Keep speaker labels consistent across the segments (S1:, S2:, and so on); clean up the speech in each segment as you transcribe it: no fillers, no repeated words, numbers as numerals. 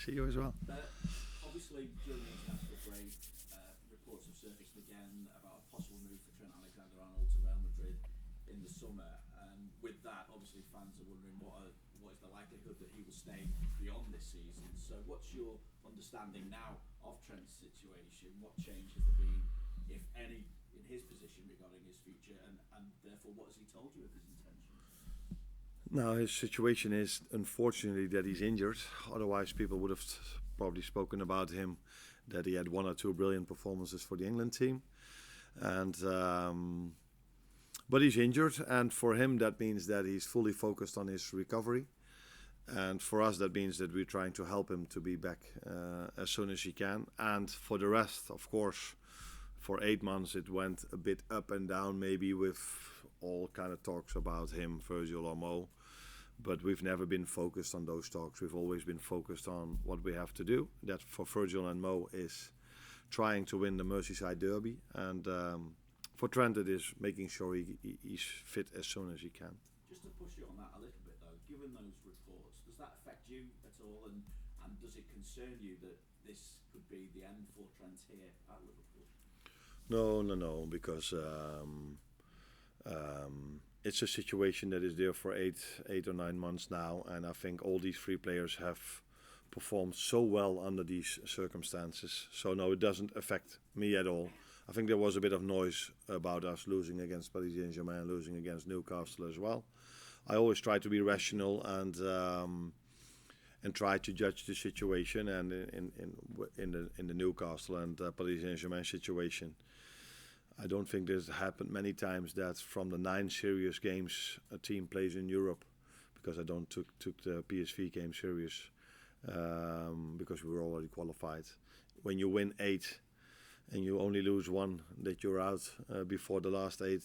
S1: see you as well.
S2: Obviously, during the international break, reports have surfaced again about a possible move for Trent Alexander-Arnold to Real Madrid in the summer. With that, obviously, fans are wondering what is the likelihood that he will stay beyond this season. So, what's your understanding now of Trent's situation? What change has there been, if any, in his position regarding his future, and therefore, what has he told you of his intentions?
S1: Now his situation is unfortunately that he's injured. Otherwise, people would have probably spoken about him that he had one or two brilliant performances for the England team, and but he's injured, and for him that means that he's fully focused on his recovery, and for us that means that we're trying to help him to be back as soon as he can. And for the rest, of course, for 8 months it went a bit up and down, maybe with all kind of talks about him, Virgil or Mo. But we've never been focused on those talks. We've always been focused on what we have to do. That for Virgil and Mo is trying to win the Merseyside derby, and for Trent it is making sure he's fit as soon as he can.
S2: Just to push you on that a little bit though, given those reports, does that affect you at all, and does it concern you that this could be the end for Trent here at Liverpool?
S1: No, because it's a situation that is there for 8 or 9 months now, and I think all these 3 players have performed so well under these circumstances. So no, it doesn't affect me at all. I think there was a bit of noise about us losing against Paris Saint-Germain, losing against Newcastle as well. I always try to be rational and try to judge the situation. And in the Newcastle and Paris Saint-Germain situation, I don't think this happened many times that from the 9 serious games a team plays in Europe, because I don't took the PSV game serious because we were already qualified. When you win 8 and you only lose 1, that you're out before the last 8,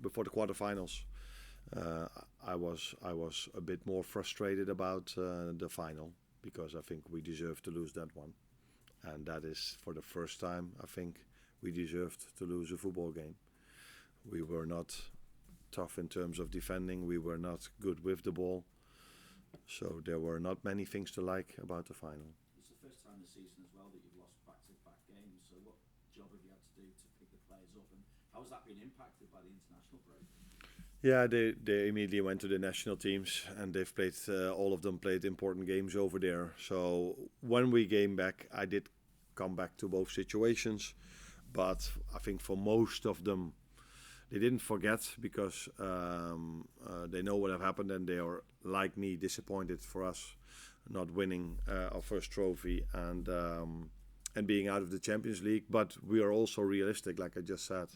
S1: before the quarterfinals. I was a bit more frustrated about the final, because I think we deserved to lose that one. And that is for the first time, I think, we deserved to lose a football game. We were not tough in terms of defending. We were not good with the ball. So there were not many things to like about the final.
S2: It's the first time this season as well that you've lost back-to-back games. So what job have you had to do to pick the players up? And how has that been impacted by the international break?
S1: Yeah, they immediately went to the national teams, and they've played, all of them played important games over there. So when we came back, I did come back to both situations, but I think for most of them, they didn't forget, because they know what have happened, and they are, like me, disappointed for us not winning our first trophy and being out of the Champions League. But we are also realistic, like I just said.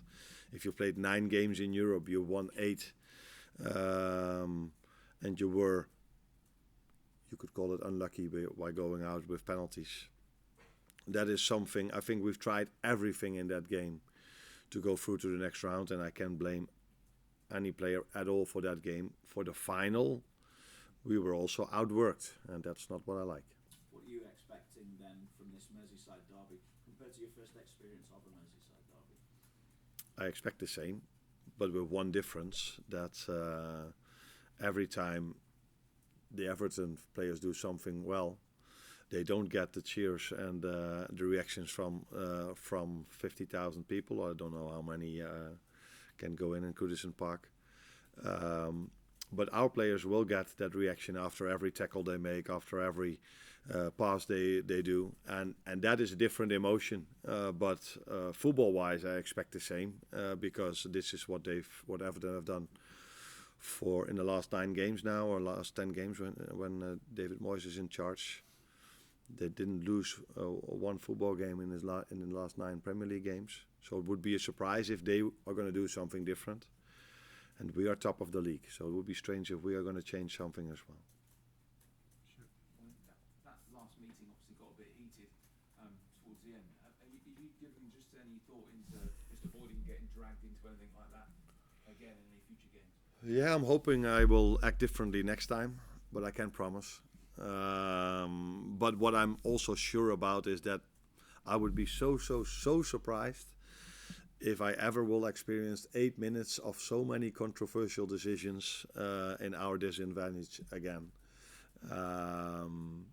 S1: If you played 9 games in Europe, you won 8, and you could call it unlucky by going out with penalties. That is something, I think we've tried everything in that game to go through to the next round, and I can't blame any player at all for that game. For the final, we were also outworked, and that's not what I like.
S2: What are you expecting then from this Merseyside derby compared to your first experience of a Merseyside derby?
S1: I expect the same, but with one difference, that every time the Everton players do something well, they don't get the cheers and the reactions from 50,000 people. I don't know how many can go in Goodison Park. But our players will get that reaction after every tackle they make, after every pass they do. And that is a different emotion. But football-wise, I expect the same, because this is what Everton have done in the last 9 games now, or last 10 games when David Moyes is in charge. They didn't lose one football game in the last 9 Premier League games. So it would be a surprise if they are going to do something different. And we are top of the league, so it would be strange if we are going to change something as well.
S3: Sure. Well, that last meeting obviously got a bit heated towards the end. Are you giving just any thought into just avoiding getting dragged into anything like that again in any future games?
S1: Yeah, I'm hoping I will act differently next time, but I can't promise. But what I'm also sure about is that I would be so surprised if I ever will experience 8 minutes of so many controversial decisions in our disadvantage again. Um,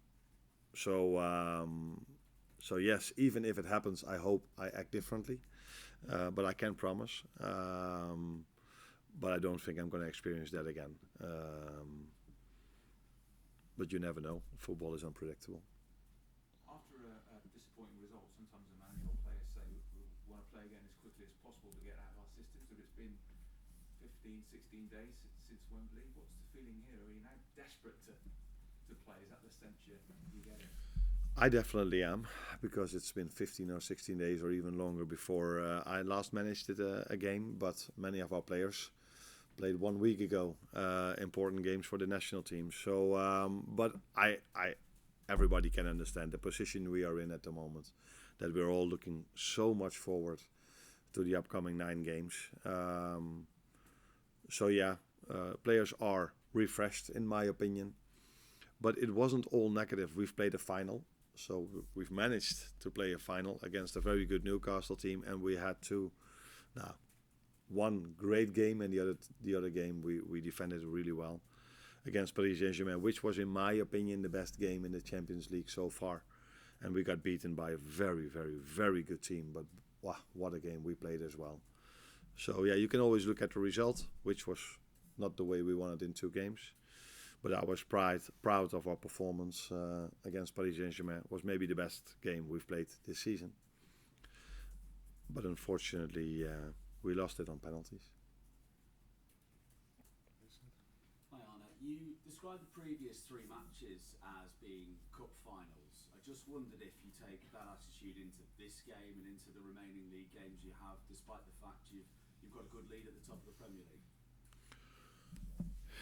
S1: so so yes, even if it happens, I hope I act differently. But I can promise. But I don't think I'm going to experience that again. But you never know. Football is unpredictable.
S3: After a disappointing result, sometimes a manager or players say we want to play again as quickly as possible to get out of our systems. But it's been 15, 16 days since Wembley. What's the feeling here? Are you now desperate to play? Is that the sense you're getting?
S1: I definitely am, because it's been 15 or 16 days or even longer before I last managed a game. But many of our players played 1 week ago important games for the national team. So, but everybody can understand the position we are in at the moment, that we're all looking so much forward to the upcoming 9 games. So yeah, players are refreshed, in my opinion. But it wasn't all negative. We've played a final. So we've managed to play a final against a very good Newcastle team, and we had one great game, and the other game we defended really well against Paris Saint-Germain, which was, in my opinion, the best game in the Champions League so far. And we got beaten by a very, very, very good team. But wow, what a game we played as well. So yeah, you can always look at the result, which was not the way we wanted in 2 games. But I was proud of our performance against Paris Saint-Germain. It was maybe the best game we've played this season. But unfortunately, we lost it on penalties.
S2: Hi Arne, you described the previous 3 matches as being cup finals. I just wondered if you take that attitude into this game and into the remaining league games you have, despite the fact you've got a good lead at the top of the Premier League.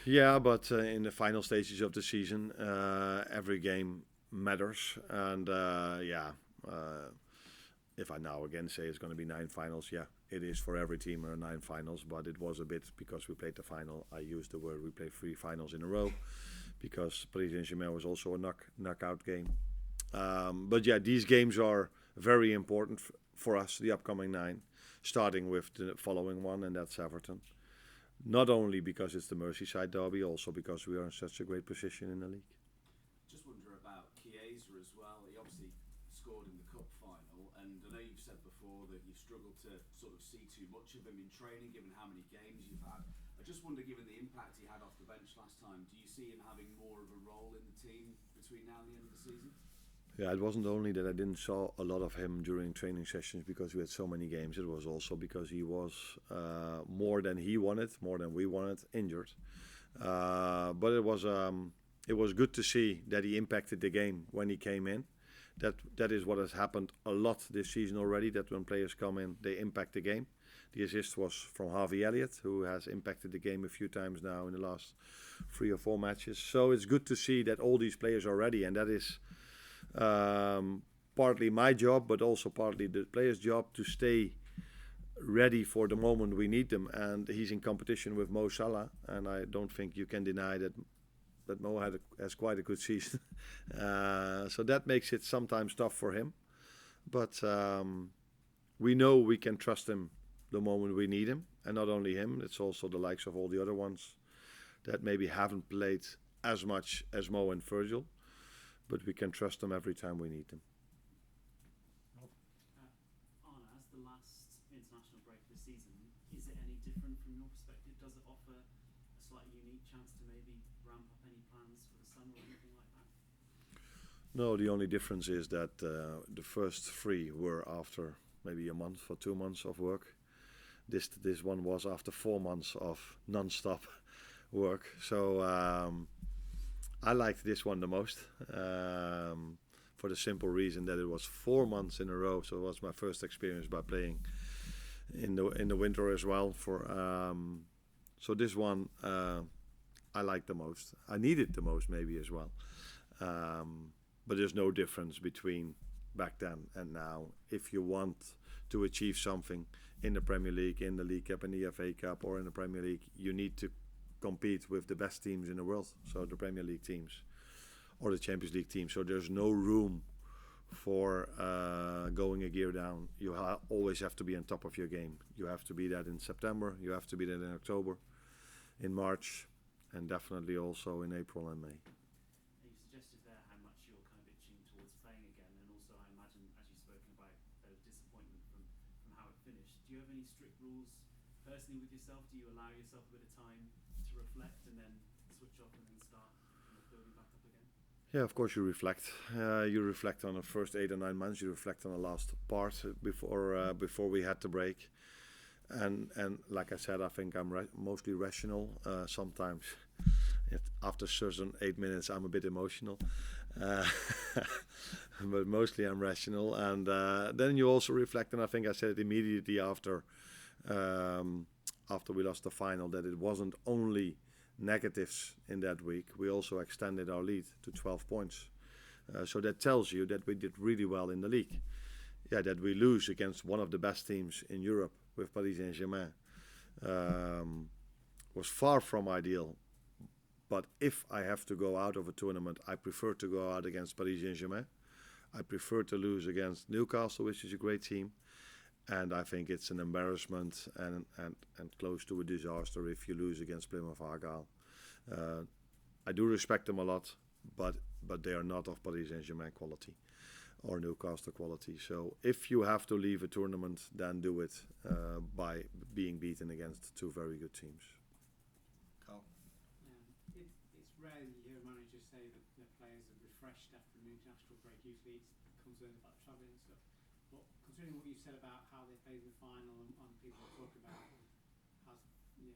S1: Yeah, but in the final stages of the season, every game matters. And if I now again say it's going to be 9 finals, yeah, it is for every team 9 finals. But it was a bit, because we played the final, I used the word we played 3 finals in a row, because Paris Saint-Germain was also a knockout game. But yeah, these games are very important for us, the upcoming 9, starting with the following one, and that's Everton. Not only because it's the Merseyside derby, also because we are in such a great position in the league.
S2: Just wonder about Chiesa as well. He obviously scored in the cup final, and I know you've said before that you've struggled to sort of see too much of him in training, given how many games you've had. I just wonder, given the impact he had off the bench last time, do you see him having more of a role in the team between now and the end of the season?
S1: Yeah, it wasn't only that I didn't saw a lot of him during training sessions because we had so many games. It was also because he was more than he wanted, more than we wanted, injured. But it was good to see that he impacted the game when he came in. That is what has happened a lot this season already. That when players come in, they impact the game. The assist was from Harvey Elliott, who has impacted the game a few times now in the last 3 or 4 matches. So it's good to see that all these players are ready, and that is partly my job, but also partly the players' job to stay ready for the moment we need them. And he's in competition with Mo Salah, and I don't think you can deny that Mo has quite a good season. So that makes it sometimes tough for him. But we know we can trust him the moment we need him. And not only him, it's also the likes of all the other ones that maybe haven't played as much as Mo and Virgil. But we can trust them every time we need them.
S4: Arne, as the last international break of the season, is it any different from your perspective? Does it offer a slightly unique chance to maybe ramp up any plans for the summer or anything like that?
S1: No, the only difference is that the first 3 were after maybe a month or 2 months of work. This one was after 4 months of non-stop work. So I liked this one the most, for the simple reason that it was 4 months in a row. So it was my first experience by playing in the winter as well. So this one I liked the most. I needed the most maybe as well. But there's no difference between back then and now. If you want to achieve something in the Premier League, in the League Cup, in the FA Cup, or in the Premier League, you need to compete with the best teams in the world, so the Premier League teams or the Champions League teams. So there's no room for going a gear down. You always have to be on top of your game. You have to be that in September, you have to be that in October, in March, and definitely also in April and May.
S4: how it finished. Do you have any strict rules personally with yourself? Do you allow yourself a bit of time to reflect and then switch off and then start building back up again?
S1: Yeah, of course you reflect. You reflect on the first 8 or 9 months. You reflect on the last part before we had the break. And like I said, I think I'm mostly rational. Sometimes, after certain 8 minutes, I'm a bit emotional, but mostly I'm rational. And then you also reflect, and I think I said it immediately after we lost the final, that it wasn't only negatives in that week. We also extended our lead to 12 points. So that tells you that we did really well in the league. Yeah, that we lose against one of the best teams in Europe with Paris Saint-Germain was far from ideal. But if I have to go out of a tournament, I prefer to go out against Paris Saint-Germain. I prefer to lose against Newcastle, which is a great team. And I think it's an embarrassment and close to a disaster if you lose against Plymouth Argyle. I do respect them a lot, but they are not of Paris Saint-Germain quality or Newcastle quality. So if you have to leave a tournament, then do it by being beaten against two very good teams.
S5: Carl?
S6: It's rare that you hear managers say that their players are refreshed after an international break. Usually it's concerns about travelling and stuff. But considering what you said about how they played in the final and people talk about has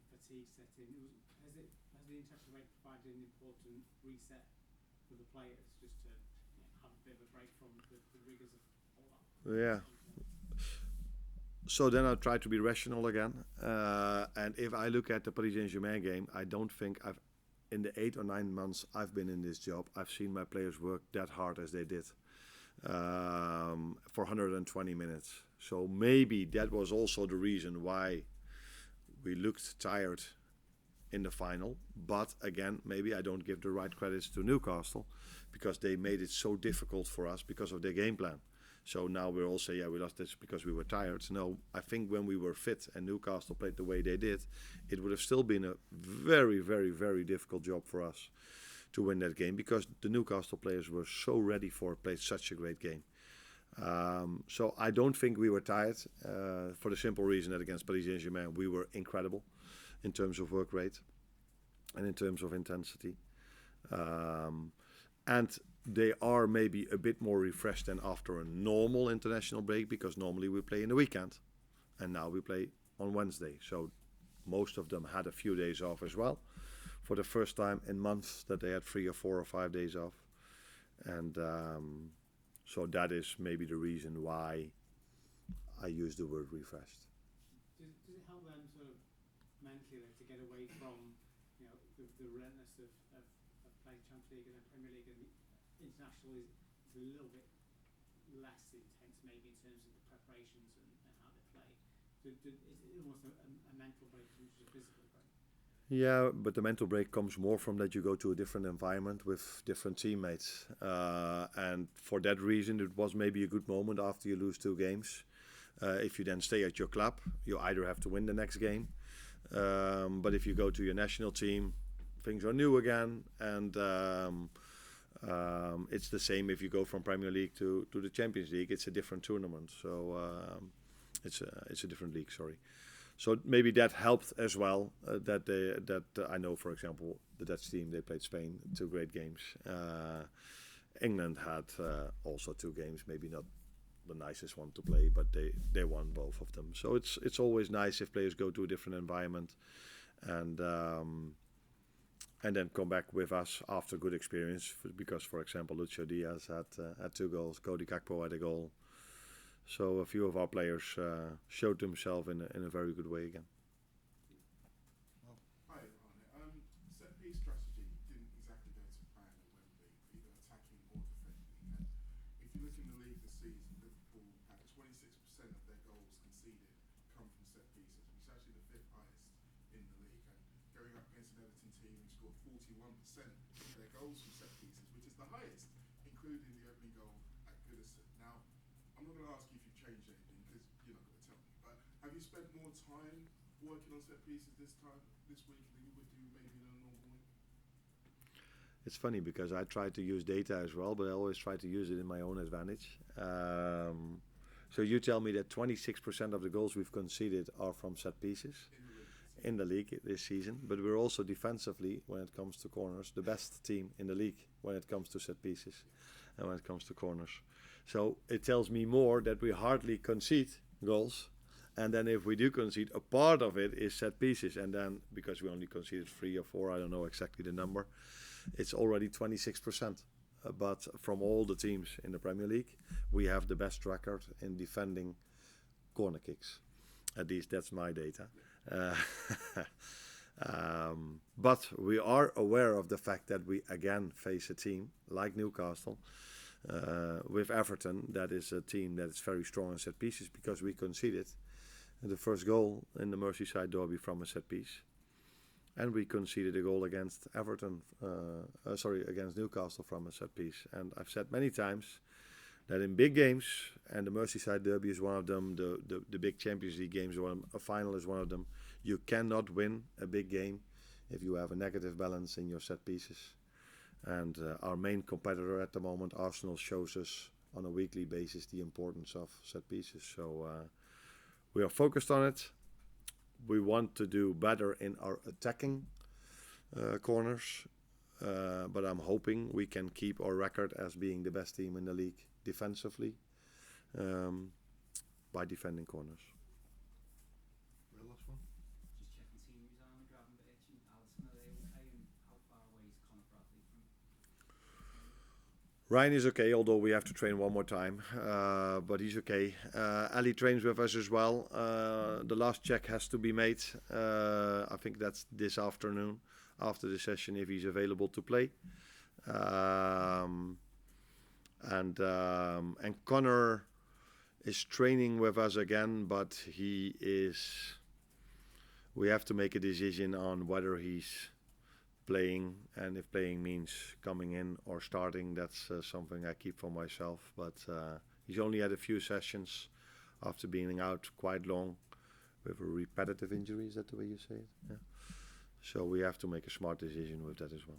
S6: fatigue set in, has the international break provided an important reset for the players just to have a bit of a break from the rigours of all that?
S1: Yeah. So then I try to be rational again. And if I look at the Paris Saint-Germain game, I don't think in the 8 or 9 months I've been in this job, I've seen my players work that hard as they did for 120 minutes. So maybe that was also the reason why we looked tired in the final. But again, maybe I don't give the right credits to Newcastle because they made it so difficult for us because of their game plan. So now we're all saying, yeah, we lost this because we were tired. No, I think when we were fit and Newcastle played the way they did, it would have still been a very, very, very difficult job for us to win that game because the Newcastle players were so ready for it, played such a great game. So I don't think we were tired for the simple reason that against Paris Saint-Germain we were incredible in terms of work rate and in terms of intensity. And they are maybe a bit more refreshed than after a normal international break because normally we play in the weekend and now we play on Wednesday. So most of them had a few days off as well for the first time in months that they had 3 or 4 or 5 days off. And so that is maybe the reason why I use the word refreshed.
S6: Does it help them sort of mentally to get away from the relentless of playing Champions League and then Premier League, and international is a little bit less intense maybe in terms of the preparations and how they play? Is it almost a mental break as much as a physical break?
S1: Yeah, but the mental break comes more from that you go to a different environment with different teammates. And for that reason, it was maybe a good moment after you lose 2 games. If you then stay at your club, you either have to win the next game. But if you go to your national team, things are new again. And it's the same if you go from Premier League to the Champions League. It's a different tournament. So it's a different league, sorry. So maybe that helped as well. That I know, for example, the Dutch team, they played Spain, 2 great games. England had also 2 games, maybe not the nicest one to play, but they won both of them. So it's always nice if players go to a different environment and then come back with us after good experience. Because, for example, Lucio Diaz had 2 goals, Cody Gakpo had a goal. So a few of our players showed themselves in a very good way again.
S5: Well, hi, Arne. Set piece strategy didn't exactly go to plan at Wembley, either attacking or defending. And if you look in the league this season, Liverpool had 26% of their goals conceded come from set pieces, which is actually the 5th highest in the league. And going up against an Everton team who scored 41% of their goals from set pieces, which is the highest, including the opening goal at Goodison. Now, I'm not going to ask you if you've changed anything because you're not going to tell me, but have you spent more time working on set pieces this week than you would do maybe in a normal week?
S1: It's funny because I try to use data as well, but I always try to use it in my own advantage. So you tell me that 26% of the goals we've conceded are from set pieces in the league this season, but we're also defensively, when it comes to corners, the best team in the league when it comes to set pieces and when it comes to corners. So it tells me more that we hardly concede goals, and then if we do concede, a part of it is set pieces, and then because we only conceded 3 or 4, I don't know exactly the number, it's already 26%. But from all the teams in the Premier League, we have the best record in defending corner kicks. At least that's my data. But we are aware of the fact that we again face a team like Newcastle with Everton. That is a team that is very strong in set pieces, because we conceded the first goal in the Merseyside derby from a set piece. And we conceded a goal against against Newcastle from a set piece. And I've said many times that in big games, and the Merseyside derby is one of them, the big Champions League games, a final is one of them, you cannot win a big game if you have a negative balance in your set pieces. And our main competitor at the moment, Arsenal, shows us on a weekly basis the importance of set pieces. So we are focused on it. We want to do better in our attacking corners, but I'm hoping we can keep our record as being the best team in the league defensively by defending corners.
S5: The last one.
S3: Just checking team news, Arne, Gravenberch and Alisson, are they okay, and how far away is Conor Bradley from?
S1: Ryan is okay, although we have to train one more time, but he's okay. Ali trains with us as well. The last check has to be made. I think that's this afternoon after the session, if he's available to play. And Conor is training with us again, but we have to make a decision on whether he's playing, and if playing means coming in or starting, that's something I keep for myself. But he's only had a few sessions after being out quite long with a repetitive injury. Is that the way you say it? Yeah. So we have to make a smart decision with that as well.